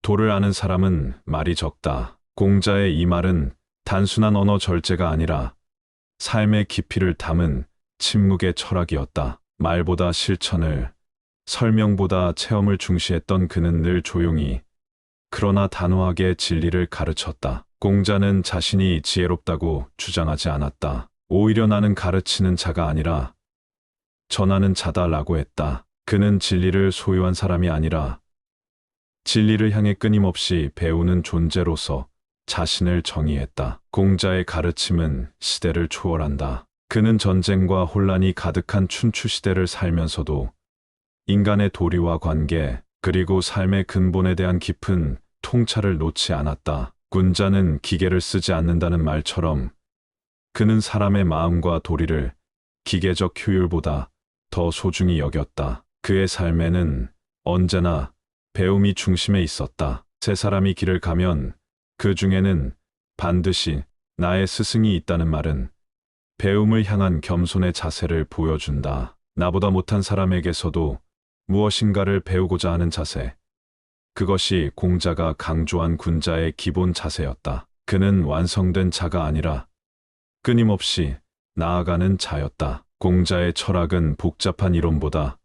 도를 아는 사람은 말이 적다. 공자의 이 말은 단순한 언어 절제가 아니라 삶의 깊이를 담은 침묵의 철학이었다. 말보다 실천을, 설명보다 체험을 중시했던 그는 늘 조용히, 그러나 단호하게 진리를 가르쳤다. 공자는 자신이 지혜롭다고 주장하지 않았다. 오히려 나는 가르치는 자가 아니라 전하는 자다라고 했다. 그는 진리를 소유한 사람이 아니라 진리를 향해 끊임없이 배우는 존재로서 자신을 정의했다. 공자의 가르침은 시대를 초월한다. 그는 전쟁과 혼란이 가득한 춘추 시대를 살면서도 인간의 도리와 관계, 그리고 삶의 근본에 대한 깊은 통찰을 놓지 않았다. 군자는 기계를 쓰지 않는다는 말처럼 그는 사람의 마음과 도리를 기계적 효율보다 더 소중히 여겼다. 그의 삶에는 언제나 배움이 중심에 있었다. 세 사람이 길을 가면 그 중에는 반드시 나의 스승이 있다는 말은 배움을 향한 겸손의 자세를 보여준다. 나보다 못한 사람에게서도 무엇인가를 배우고자 하는 자세. 그것이 공자가 강조한 군자의 기본 자세였다. 그는 완성된 자가 아니라 끊임없이 나아가는 자였다. 공자의 철학은 복잡한 이론보다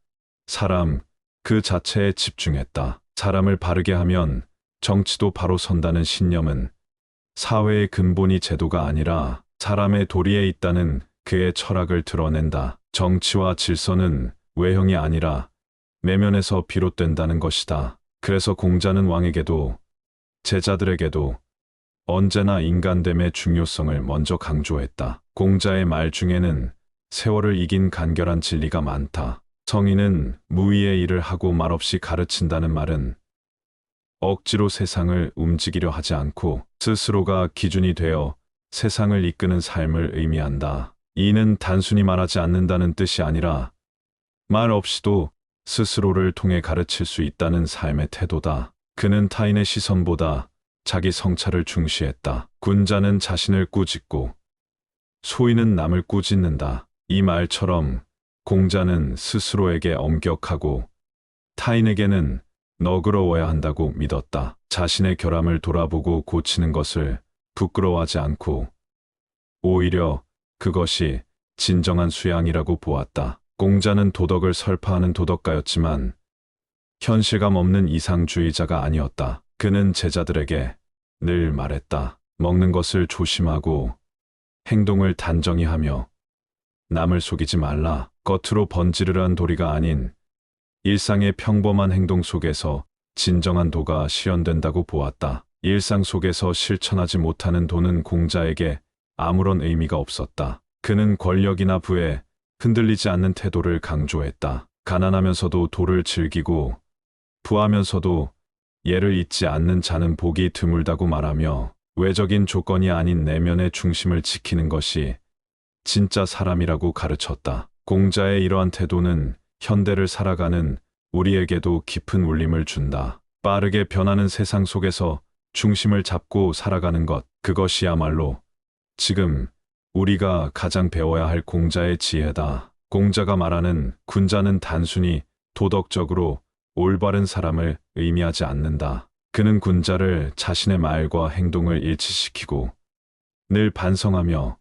사람 그 자체에 집중했다. 사람을 바르게 하면 정치도 바로 선다는 신념은 사회의 근본이 제도가 아니라 사람의 도리에 있다는 그의 철학을 드러낸다. 정치와 질서는 외형이 아니라 내면에서 비롯된다는 것이다. 그래서 공자는 왕에게도 제자들에게도 언제나 인간됨의 중요성을 먼저 강조했다. 공자의 말 중에는 세월을 이긴 간결한 진리가 많다. 성인은 무의의 일을 하고 말없이 가르친다는 말은 억지로 세상을 움직이려 하지 않고 스스로가 기준이 되어 세상을 이끄는 삶을 의미한다. 이는 단순히 말하지 않는다는 뜻이 아니라 말 없이도 스스로를 통해 가르칠 수 있다는 삶의 태도다. 그는 타인의 시선보다 자기 성찰을 중시했다. 군자는 자신을 꾸짖고 소인은 남을 꾸짖는다. 이 말처럼 공자는 스스로에게 엄격하고 타인에게는 너그러워야 한다고 믿었다. 자신의 결함을 돌아보고 고치는 것을 부끄러워하지 않고 오히려 그것이 진정한 수양이라고 보았다. 공자는 도덕을 설파하는 도덕가였지만 현실감 없는 이상주의자가 아니었다. 그는 제자들에게 늘 말했다. 먹는 것을 조심하고 행동을 단정히 하며 남을 속이지 말라. 겉으로 번지르르한 도리가 아닌 일상의 평범한 행동 속에서 진정한 도가 실현된다고 보았다. 일상 속에서 실천하지 못하는 도는 공자에게 아무런 의미가 없었다. 그는 권력이나 부에 흔들리지 않는 태도를 강조했다. 가난하면서도 도를 즐기고 부하면서도 예를 잊지 않는 자는 복이 드물다고 말하며 외적인 조건이 아닌 내면의 중심을 지키는 것이 진짜 사람이라고 가르쳤다. 공자의 이러한 태도는 현대를 살아가는 우리에게도 깊은 울림을 준다. 빠르게 변하는 세상 속에서 중심을 잡고 살아가는 것, 그것이야말로 지금 우리가 가장 배워야 할 공자의 지혜다. 공자가 말하는 군자는 단순히 도덕적으로 올바른 사람을 의미하지 않는다. 그는 군자를 자신의 말과 행동을 일치시키고 늘 반성하며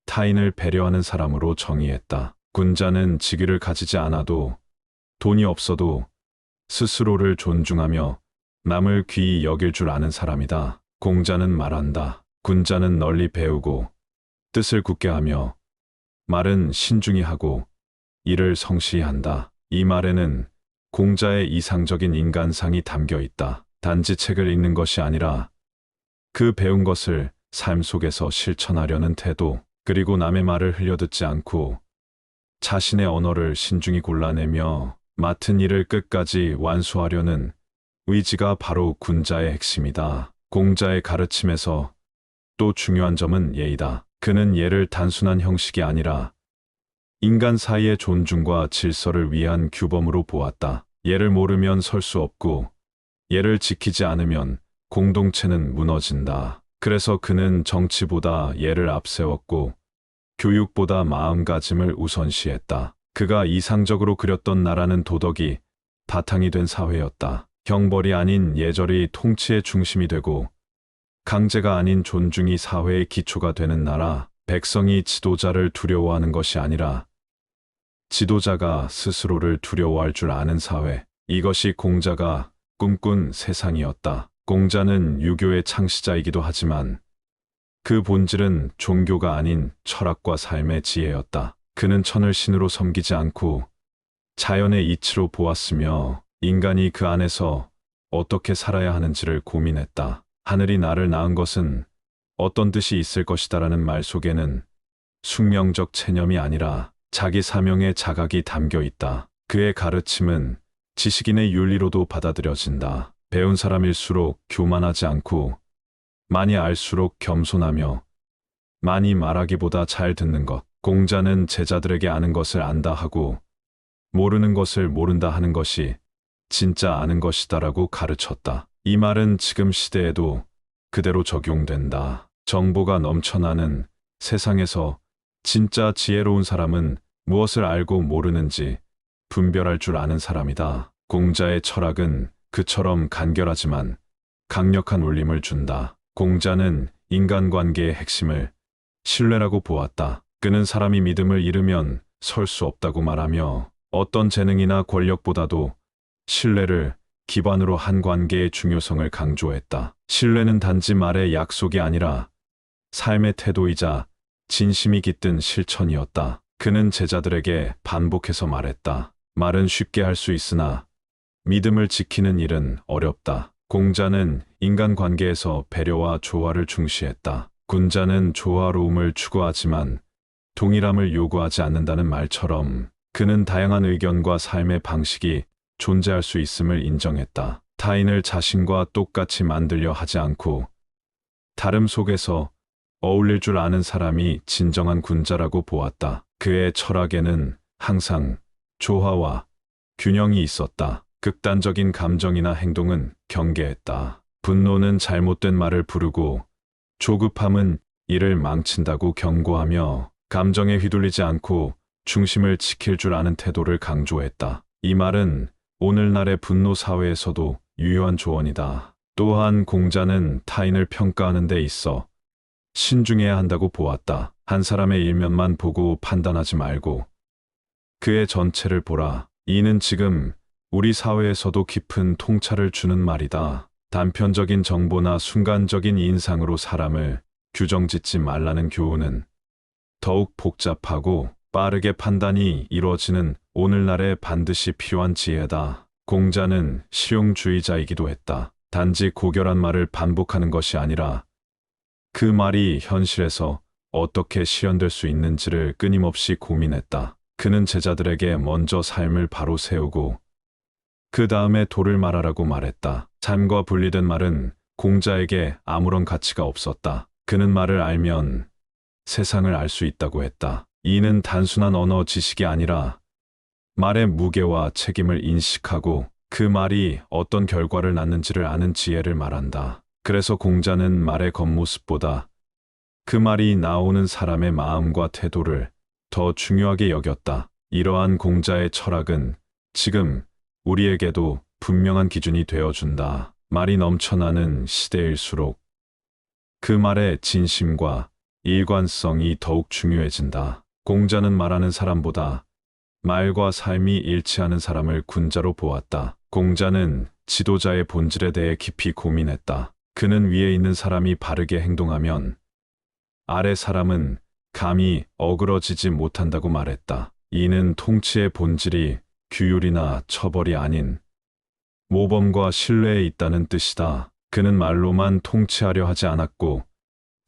타인을 배려하는 사람으로 정의했다. 군자는 직위를 가지지 않아도 돈이 없어도 스스로를 존중하며 남을 귀히 여길 줄 아는 사람이다. 공자는 말한다. 군자는 널리 배우고 뜻을 굳게 하며 말은 신중히 하고 일을 성실히 한다. 이 말에는 공자의 이상적인 인간상이 담겨 있다. 단지 책을 읽는 것이 아니라 그 배운 것을 삶 속에서 실천하려는 태도, 그리고 남의 말을 흘려듣지 않고 자신의 언어를 신중히 골라내며 맡은 일을 끝까지 완수하려는 의지가 바로 군자의 핵심이다. 공자의 가르침에서 또 중요한 점은 예의다. 그는 예를 단순한 형식이 아니라 인간 사이의 존중과 질서를 위한 규범으로 보았다. 예를 모르면 설 수 없고 예를 지키지 않으면 공동체는 무너진다. 그래서 그는 정치보다 예를 앞세웠고 교육보다 마음가짐을 우선시했다. 그가 이상적으로 그렸던 나라는 도덕이 바탕이 된 사회였다. 형벌이 아닌 예절이 통치의 중심이 되고 강제가 아닌 존중이 사회의 기초가 되는 나라, 백성이 지도자를 두려워하는 것이 아니라 지도자가 스스로를 두려워할 줄 아는 사회, 이것이 공자가 꿈꾼 세상이었다. 공자는 유교의 창시자이기도 하지만 그 본질은 종교가 아닌 철학과 삶의 지혜였다. 그는 천을 신으로 섬기지 않고 자연의 이치로 보았으며 인간이 그 안에서 어떻게 살아야 하는지를 고민했다. 하늘이 나를 낳은 것은 어떤 뜻이 있을 것이다라는 말 속에는 숙명적 체념이 아니라 자기 사명의 자각이 담겨 있다. 그의 가르침은 지식인의 윤리로도 받아들여진다. 배운 사람일수록 교만하지 않고 많이 알수록 겸손하며 많이 말하기보다 잘 듣는 것. 공자는 제자들에게 아는 것을 안다 하고 모르는 것을 모른다 하는 것이 진짜 아는 것이다라고 가르쳤다. 이 말은 지금 시대에도 그대로 적용된다. 정보가 넘쳐나는 세상에서 진짜 지혜로운 사람은 무엇을 알고 모르는지 분별할 줄 아는 사람이다. 공자의 철학은 그처럼 간결하지만 강력한 울림을 준다. 공자는 인간관계의 핵심을 신뢰라고 보았다. 그는 사람이 믿음을 잃으면 설 수 없다고 말하며 어떤 재능이나 권력보다도 신뢰를 기반으로 한 관계의 중요성을 강조했다. 신뢰는 단지 말의 약속이 아니라 삶의 태도이자 진심이 깃든 실천이었다. 그는 제자들에게 반복해서 말했다. 말은 쉽게 할 수 있으나 믿음을 지키는 일은 어렵다. 공자는 인간관계에서 배려와 조화를 중시했다. 군자는 조화로움을 추구하지만 동일함을 요구하지 않는다는 말처럼 그는 다양한 의견과 삶의 방식이 존재할 수 있음을 인정했다. 타인을 자신과 똑같이 만들려 하지 않고 다름 속에서 어울릴 줄 아는 사람이 진정한 군자라고 보았다. 그의 철학에는 항상 조화와 균형이 있었다. 극단적인 감정이나 행동은 경계했다. 분노는 잘못된 말을 부르고 조급함은 이를 망친다고 경고하며 감정에 휘둘리지 않고 중심을 지킬 줄 아는 태도를 강조했다. 이 말은 오늘날의 분노 사회에서도 유효한 조언이다. 또한 공자는 타인을 평가하는 데 있어 신중해야 한다고 보았다. 한 사람의 일면만 보고 판단하지 말고 그의 전체를 보라. 이는 지금 우리 사회에서도 깊은 통찰을 주는 말이다. 단편적인 정보나 순간적인 인상으로 사람을 규정짓지 말라는 교훈은 더욱 복잡하고 빠르게 판단이 이루어지는 오늘날에 반드시 필요한 지혜다. 공자는 실용주의자이기도 했다. 단지 고결한 말을 반복하는 것이 아니라 그 말이 현실에서 어떻게 실현될 수 있는지를 끊임없이 고민했다. 그는 제자들에게 먼저 삶을 바로 세우고 그 다음에 도를 말하라고 말했다. 삶과 분리된 말은 공자에게 아무런 가치가 없었다. 그는 말을 알면 세상을 알 수 있다고 했다. 이는 단순한 언어 지식이 아니라 말의 무게와 책임을 인식하고 그 말이 어떤 결과를 낳는지를 아는 지혜를 말한다. 그래서 공자는 말의 겉모습보다 그 말이 나오는 사람의 마음과 태도를 더 중요하게 여겼다. 이러한 공자의 철학은 지금 우리에게도 분명한 기준이 되어준다. 말이 넘쳐나는 시대일수록 그 말의 진심과 일관성이 더욱 중요해진다. 공자는 말하는 사람보다 말과 삶이 일치하는 사람을 군자로 보았다. 공자는 지도자의 본질에 대해 깊이 고민했다. 그는 위에 있는 사람이 바르게 행동하면 아래 사람은 감히 어그러지지 못한다고 말했다. 이는 통치의 본질이 규율이나 처벌이 아닌 모범과 신뢰에 있다는 뜻이다. 그는 말로만 통치하려 하지 않았고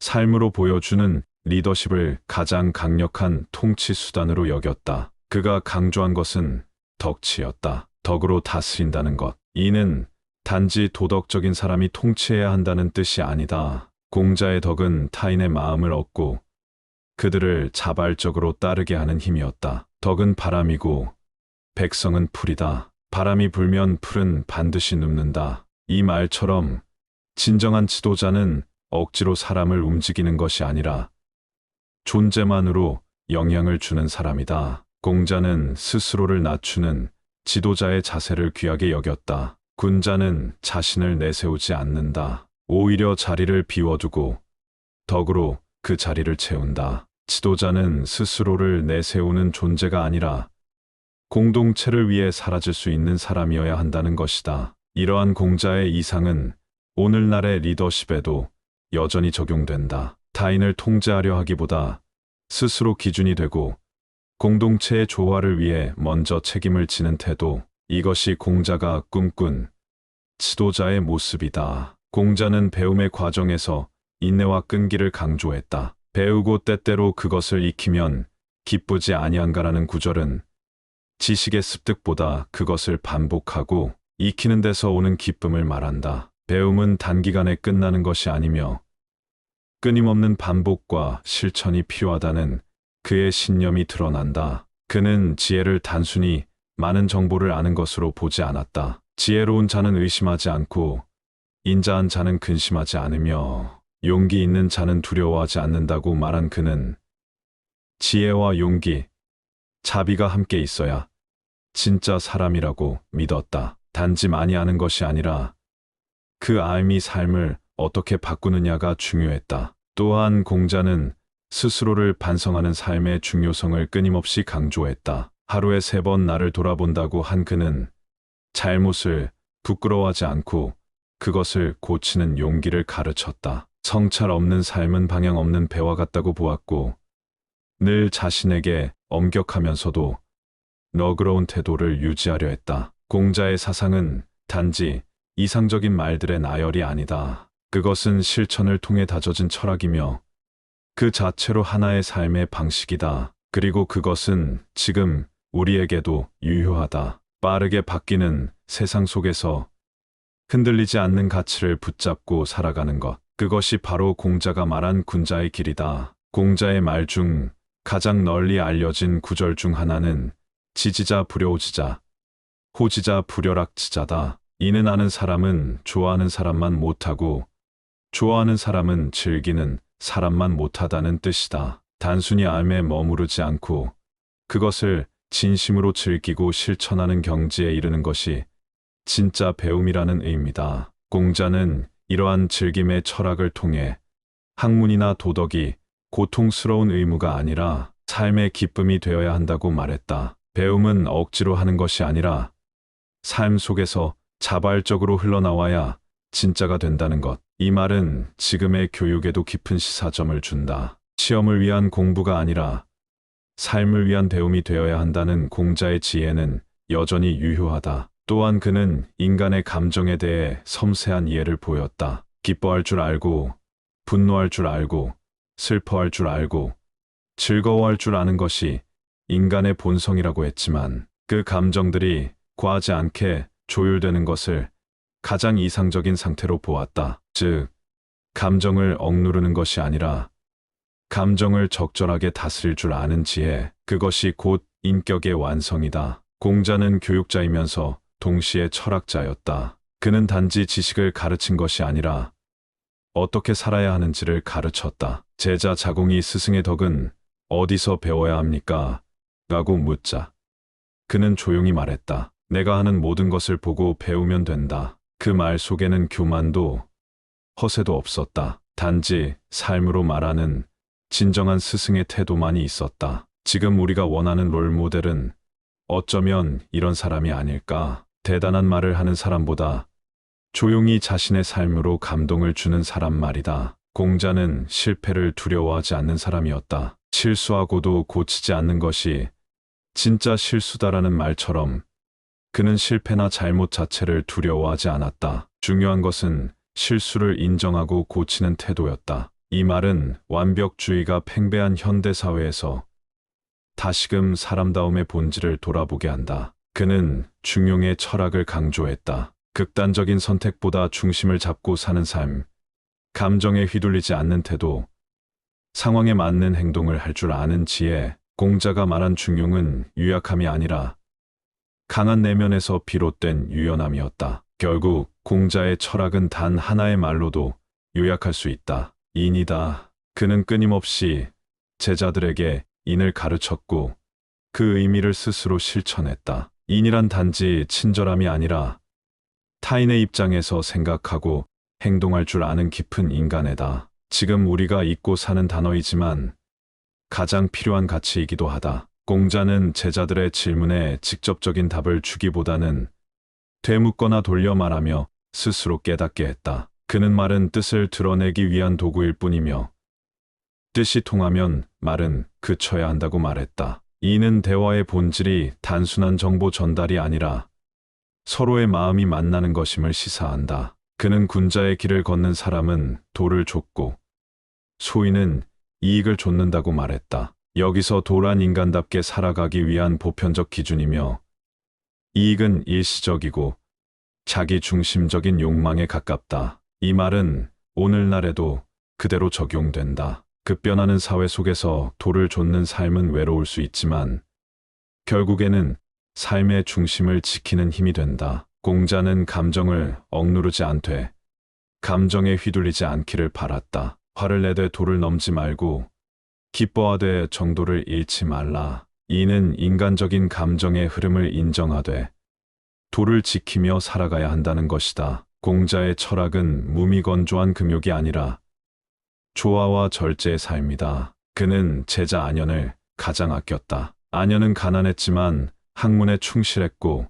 삶으로 보여주는 리더십을 가장 강력한 통치 수단으로 여겼다. 그가 강조한 것은 덕치였다. 덕으로 다스린다는 것. 이는 단지 도덕적인 사람이 통치해야 한다는 뜻이 아니다. 공자의 덕은 타인의 마음을 얻고 그들을 자발적으로 따르게 하는 힘이었다. 덕은 바람이고 백성은 풀이다. 바람이 불면 풀은 반드시 눕는다. 이 말처럼 진정한 지도자는 억지로 사람을 움직이는 것이 아니라 존재만으로 영향을 주는 사람이다. 공자는 스스로를 낮추는 지도자의 자세를 귀하게 여겼다. 군자는 자신을 내세우지 않는다. 오히려 자리를 비워두고 덕으로 그 자리를 채운다. 지도자는 스스로를 내세우는 존재가 아니라 공동체를 위해 사라질 수 있는 사람이어야 한다는 것이다. 이러한 공자의 이상은 오늘날의 리더십에도 여전히 적용된다. 타인을 통제하려 하기보다 스스로 기준이 되고 공동체의 조화를 위해 먼저 책임을 지는 태도, 이것이 공자가 꿈꾼 지도자의 모습이다. 공자는 배움의 과정에서 인내와 끈기를 강조했다. 배우고 때때로 그것을 익히면 기쁘지 아니한가라는 구절은 지식의 습득보다 그것을 반복하고 익히는 데서 오는 기쁨을 말한다. 배움은 단기간에 끝나는 것이 아니며 끊임없는 반복과 실천이 필요하다는 그의 신념이 드러난다. 그는 지혜를 단순히 많은 정보를 아는 것으로 보지 않았다. 지혜로운 자는 의심하지 않고 인자한 자는 근심하지 않으며 용기 있는 자는 두려워하지 않는다고 말한 그는 지혜와 용기, 자비가 함께 있어야 진짜 사람이라고 믿었다. 단지 많이 아는 것이 아니라 그 알미 삶을 어떻게 바꾸느냐가 중요했다. 또한 공자는 스스로를 반성하는 삶의 중요성을 끊임없이 강조했다. 하루에 3번 나를 돌아본다고 한 그는 잘못을 부끄러워하지 않고 그것을 고치는 용기를 가르쳤다. 성찰 없는 삶은 방향 없는 배와 같다고 보았고 늘 자신에게 엄격하면서도 너그러운 태도를 유지하려 했다. 공자의 사상은 단지 이상적인 말들의 나열이 아니다. 그것은 실천을 통해 다져진 철학이며 그 자체로 하나의 삶의 방식이다. 그리고 그것은 지금 우리에게도 유효하다. 빠르게 바뀌는 세상 속에서 흔들리지 않는 가치를 붙잡고 살아가는 것. 그것이 바로 공자가 말한 군자의 길이다. 공자의 말 중 가장 널리 알려진 구절 중 하나는 지지자 불효지자, 호지자 불효락지자다. 이는 아는 사람은 좋아하는 사람만 못하고 좋아하는 사람은 즐기는 사람만 못하다는 뜻이다. 단순히 암에 머무르지 않고 그것을 진심으로 즐기고 실천하는 경지에 이르는 것이 진짜 배움이라는 의미다. 공자는 이러한 즐김의 철학을 통해 학문이나 도덕이 고통스러운 의무가 아니라 삶의 기쁨이 되어야 한다고 말했다. 배움은 억지로 하는 것이 아니라 삶 속에서 자발적으로 흘러나와야 진짜가 된다는 것. 이 말은 지금의 교육에도 깊은 시사점을 준다. 시험을 위한 공부가 아니라 삶을 위한 배움이 되어야 한다는 공자의 지혜는 여전히 유효하다. 또한 그는 인간의 감정에 대해 섬세한 이해를 보였다. 기뻐할 줄 알고, 분노할 줄 알고, 슬퍼할 줄 알고, 즐거워할 줄 아는 것이 인간의 본성이라고 했지만 그 감정들이 과하지 않게 조율되는 것을 가장 이상적인 상태로 보았다. 즉, 감정을 억누르는 것이 아니라 감정을 적절하게 다스릴 줄 아는 지혜, 그것이 곧 인격의 완성이다. 공자는 교육자이면서 동시에 철학자였다. 그는 단지 지식을 가르친 것이 아니라 어떻게 살아야 하는지를 가르쳤다. 제자 자공이 스승의 덕은 어디서 배워야 합니까? 라고 묻자 그는 조용히 말했다. 내가 하는 모든 것을 보고 배우면 된다. 그 말 속에는 교만도 허세도 없었다. 단지 삶으로 말하는 진정한 스승의 태도만이 있었다. 지금 우리가 원하는 롤모델은 어쩌면 이런 사람이 아닐까. 대단한 말을 하는 사람보다 조용히 자신의 삶으로 감동을 주는 사람 말이다. 공자는 실패를 두려워하지 않는 사람이었다. 실수하고도 고치지 않는 것이 진짜 실수다라는 말처럼 그는 실패나 잘못 자체를 두려워하지 않았다. 중요한 것은 실수를 인정하고 고치는 태도였다. 이 말은 완벽주의가 팽배한 현대사회에서 다시금 사람다움의 본질을 돌아보게 한다. 그는 중용의 철학을 강조했다. 극단적인 선택보다 중심을 잡고 사는 삶, 감정에 휘둘리지 않는 태도, 상황에 맞는 행동을 할 줄 아는 지혜. 공자가 말한 중용은 유약함이 아니라 강한 내면에서 비롯된 유연함이었다. 결국 공자의 철학은 단 하나의 말로도 요약할 수 있다. 인이다. 그는 끊임없이 제자들에게 인을 가르쳤고 그 의미를 스스로 실천했다. 인이란 단지 친절함이 아니라 타인의 입장에서 생각하고 행동할 줄 아는 깊은 인간애다. 지금 우리가 잊고 사는 단어이지만 가장 필요한 가치이기도 하다. 공자는 제자들의 질문에 직접적인 답을 주기보다는 되묻거나 돌려 말하며 스스로 깨닫게 했다. 그는 말은 뜻을 드러내기 위한 도구일 뿐이며 뜻이 통하면 말은 그쳐야 한다고 말했다. 이는 대화의 본질이 단순한 정보 전달이 아니라 서로의 마음이 만나는 것임을 시사한다. 그는 군자의 길을 걷는 사람은 도를 줬고 소인은 이익을 좇는다고 말했다. 여기서 도란 인간답게 살아가기 위한 보편적 기준이며 이익은 일시적이고 자기 중심적인 욕망에 가깝다. 이 말은 오늘날에도 그대로 적용된다. 급변하는 사회 속에서 도를 좇는 삶은 외로울 수 있지만 결국에는 삶의 중심을 지키는 힘이 된다. 공자는 감정을 억누르지 않되 감정에 휘둘리지 않기를 바랐다. 화를 내되 도를 넘지 말고 기뻐하되 정도를 잃지 말라. 이는 인간적인 감정의 흐름을 인정하되 도를 지키며 살아가야 한다는 것이다. 공자의 철학은 무미건조한 금욕이 아니라 조화와 절제의 삶이다. 그는 제자 안연을 가장 아꼈다. 안연은 가난했지만 학문에 충실했고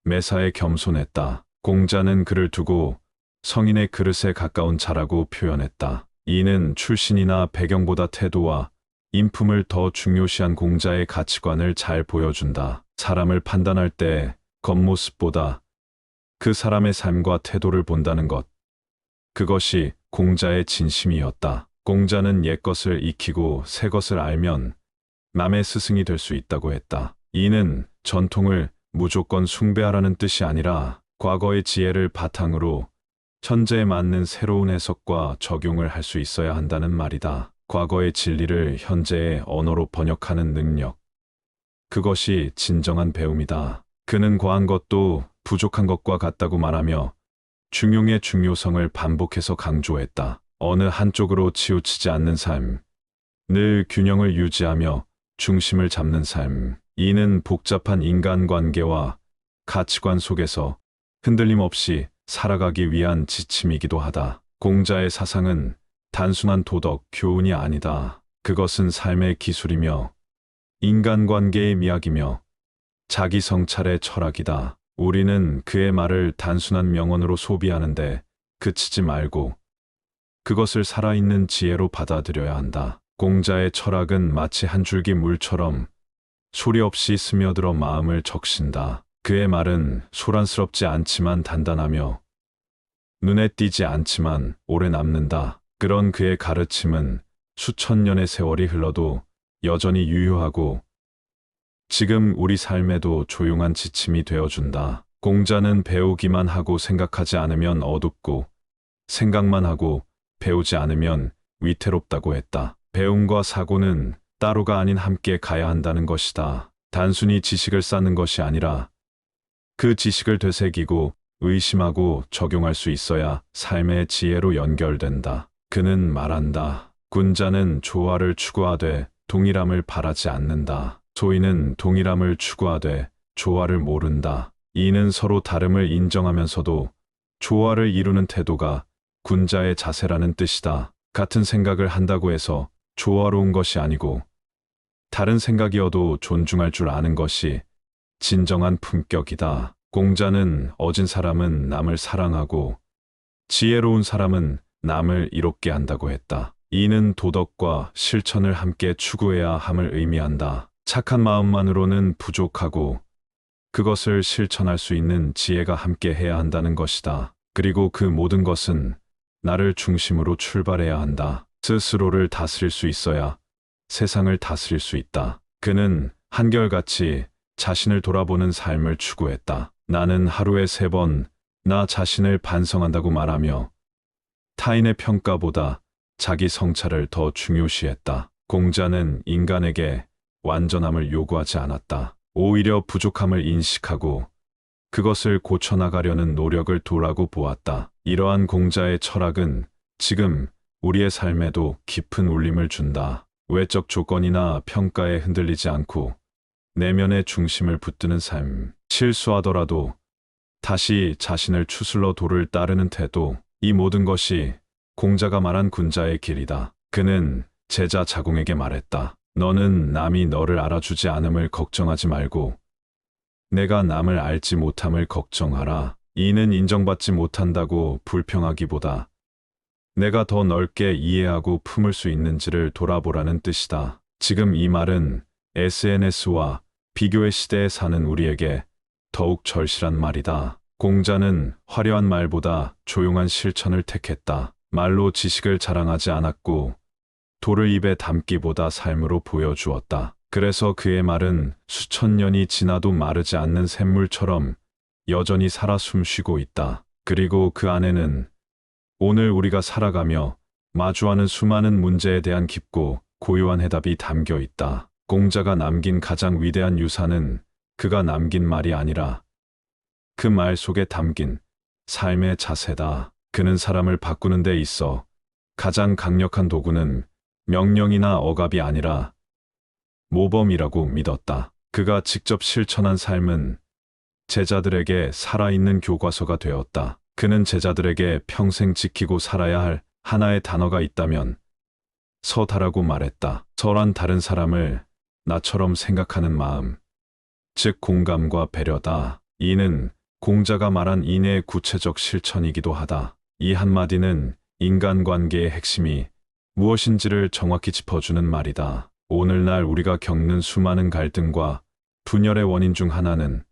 매사에 겸손했다. 공자는 그를 두고 성인의 그릇에 가까운 자라고 표현했다. 이는 출신이나 배경보다 태도와 인품을 더 중요시한 공자의 가치관을 잘 보여준다. 사람을 판단할 때 겉모습보다 그 사람의 삶과 태도를 본다는 것. 그것이 공자의 진심이었다. 공자는 옛것을 익히고 새것을 알면 남의 스승이 될 수 있다고 했다. 이는 전통을 무조건 숭배하라는 뜻이 아니라 과거의 지혜를 바탕으로 현재에 맞는 새로운 해석과 적용을 할 수 있어야 한다는 말이다. 과거의 진리를 현재의 언어로 번역하는 능력. 그것이 진정한 배움이다. 그는 과한 것도 부족한 것과 같다고 말하며 중용의 중요성을 반복해서 강조했다. 어느 한쪽으로 치우치지 않는 삶, 늘 균형을 유지하며 중심을 잡는 삶. 이는 복잡한 인간관계와 가치관 속에서 흔들림 없이 살아가기 위한 지침이기도 하다. 공자의 사상은 단순한 도덕, 교훈이 아니다. 그것은 삶의 기술이며 인간관계의 미학이며 자기 성찰의 철학이다. 우리는 그의 말을 단순한 명언으로 소비하는데 그치지 말고 그것을 살아있는 지혜로 받아들여야 한다. 공자의 철학은 마치 한 줄기 물처럼 소리 없이 스며들어 마음을 적신다. 그의 말은 소란스럽지 않지만 단단하며 눈에 띄지 않지만 오래 남는다. 그런 그의 가르침은 수천 년의 세월이 흘러도 여전히 유효하고 지금 우리 삶에도 조용한 지침이 되어준다. 공자는 배우기만 하고 생각하지 않으면 어둡고 생각만 하고 배우지 않으면 위태롭다고 했다. 배움과 사고는 따로가 아닌 함께 가야 한다는 것이다. 단순히 지식을 쌓는 것이 아니라 그 지식을 되새기고 의심하고 적용할 수 있어야 삶의 지혜로 연결된다. 그는 말한다. 군자는 조화를 추구하되 동일함을 바라지 않는다. 소인은 동일함을 추구하되 조화를 모른다. 이는 서로 다름을 인정하면서도 조화를 이루는 태도가 군자의 자세라는 뜻이다. 같은 생각을 한다고 해서 조화로운 것이 아니고 다른 생각이어도 존중할 줄 아는 것이 진정한 품격이다. 공자는 어진 사람은 남을 사랑하고 지혜로운 사람은 남을 이롭게 한다고 했다. 이는 도덕과 실천을 함께 추구해야 함을 의미한다. 착한 마음만으로는 부족하고 그것을 실천할 수 있는 지혜가 함께 해야 한다는 것이다. 그리고 그 모든 것은 나를 중심으로 출발해야 한다. 스스로를 다스릴 수 있어야 세상을 다스릴 수 있다. 그는 한결같이 자신을 돌아보는 삶을 추구했다. 나는 하루에 3번 나 자신을 반성한다고 말하며 타인의 평가보다 자기 성찰을 더 중요시했다. 공자는 인간에게 완전함을 요구하지 않았다. 오히려 부족함을 인식하고 그것을 고쳐나가려는 노력을 도라고 보았다. 이러한 공자의 철학은 지금 우리의 삶에도 깊은 울림을 준다. 외적 조건이나 평가에 흔들리지 않고 내면의 중심을 붙드는 삶. 실수하더라도 다시 자신을 추슬러 도를 따르는 태도, 이 모든 것이 공자가 말한 군자의 길이다. 그는 제자 자공에게 말했다. 너는 남이 너를 알아주지 않음을 걱정하지 말고 내가 남을 알지 못함을 걱정하라. 이는 인정받지 못한다고 불평하기보다 내가 더 넓게 이해하고 품을 수 있는지를 돌아보라는 뜻이다. 지금 이 말은 SNS와 비교의 시대에 사는 우리에게 더욱 절실한 말이다. 공자는 화려한 말보다 조용한 실천을 택했다. 말로 지식을 자랑하지 않았고 돌을 입에 담기보다 삶으로 보여주었다. 그래서 그의 말은 수천 년이 지나도 마르지 않는 샘물처럼 여전히 살아 숨쉬고 있다. 그리고 그 안에는 오늘 우리가 살아가며 마주하는 수많은 문제에 대한 깊고 고요한 해답이 담겨 있다. 공자가 남긴 가장 위대한 유산은 그가 남긴 말이 아니라 그 말 속에 담긴 삶의 자세다. 그는 사람을 바꾸는 데 있어 가장 강력한 도구는 명령이나 억압이 아니라 모범이라고 믿었다. 그가 직접 실천한 삶은 제자들에게 살아있는 교과서가 되었다. 그는 제자들에게 평생 지키고 살아야 할 하나의 단어가 있다면 서다라고 말했다. 서란 다른 사람을 나처럼 생각하는 마음, 즉 공감과 배려다. 이는 공자가 말한 인의 구체적 실천이기도 하다. 이 한마디는 인간관계의 핵심이 무엇인지를 정확히 짚어주는 말이다. 오늘날 우리가 겪는 수많은 갈등과 분열의 원인 중 하나는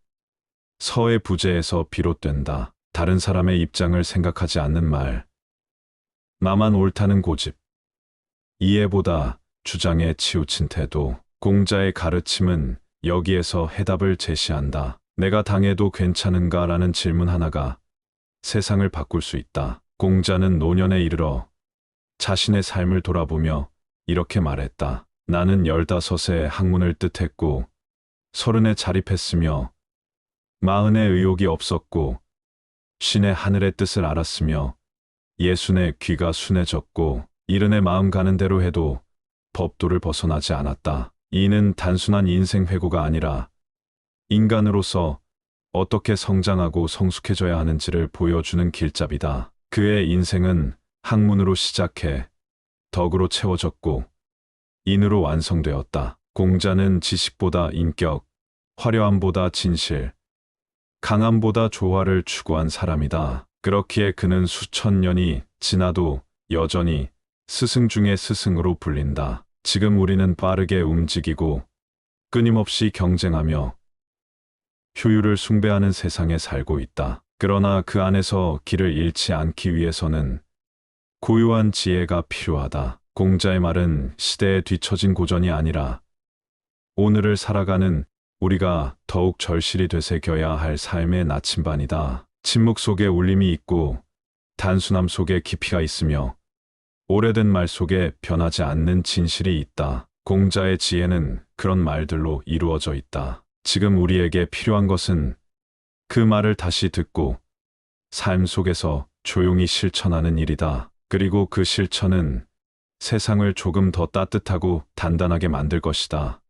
서의 부재에서 비롯된다. 다른 사람의 입장을 생각하지 않는 말, 나만 옳다는 고집, 이해보다 주장에 치우친 태도. 공자의 가르침은 여기에서 해답을 제시한다. 내가 당해도 괜찮은가라는 질문 하나가 세상을 바꿀 수 있다. 공자는 노년에 이르러 자신의 삶을 돌아보며 이렇게 말했다. 나는 15에 학문을 뜻했고 30에 자립했으며 40에 의욕이 없었고 50에 하늘의 뜻을 알았으며 60에 귀가 순해졌고 70에 마음 가는 대로 해도 법도를 벗어나지 않았다. 이는 단순한 인생 회고가 아니라 인간으로서 어떻게 성장하고 성숙해져야 하는지를 보여주는 길잡이다. 그의 인생은 학문으로 시작해 덕으로 채워졌고 인으로 완성되었다. 공자는 지식보다 인격, 화려함보다 진실, 강함보다 조화를 추구한 사람이다. 그렇기에 그는 수천 년이 지나도 여전히 스승 중의 스승으로 불린다. 지금 우리는 빠르게 움직이고 끊임없이 경쟁하며 효율을 숭배하는 세상에 살고 있다. 그러나 그 안에서 길을 잃지 않기 위해서는 고유한 지혜가 필요하다. 공자의 말은 시대에 뒤처진 고전이 아니라 오늘을 살아가는 우리가 더욱 절실히 되새겨야 할 삶의 나침반이다. 침묵 속에 울림이 있고 단순함 속에 깊이가 있으며 오래된 말 속에 변하지 않는 진실이 있다. 공자의 지혜는 그런 말들로 이루어져 있다. 지금 우리에게 필요한 것은 그 말을 다시 듣고 삶 속에서 조용히 실천하는 일이다. 그리고 그 실천은 세상을 조금 더 따뜻하고 단단하게 만들 것이다.